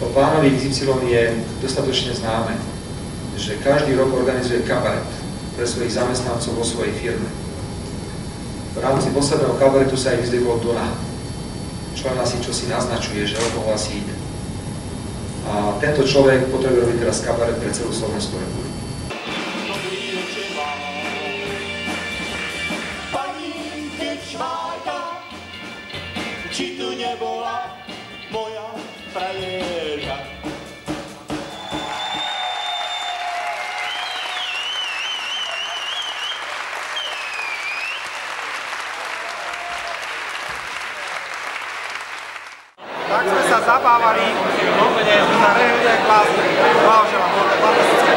O pánovi XY je dostatočne známe, že každý rok organizuje kabaret pre svojich zamestnancov vo svojej firme. V rámci posledného kabaretu sa aj vyzdvihol Donald, čo len asi čosi naznačuje, že o koho asi ide. A tento človek potrebuje robiť teraz kabaret pre celú Slovenskú republiku. Či tu nebola moja frajerka? Tak sme sa zabávali, úplne na revíde klasy. Blahoželám, bolo to fantastické.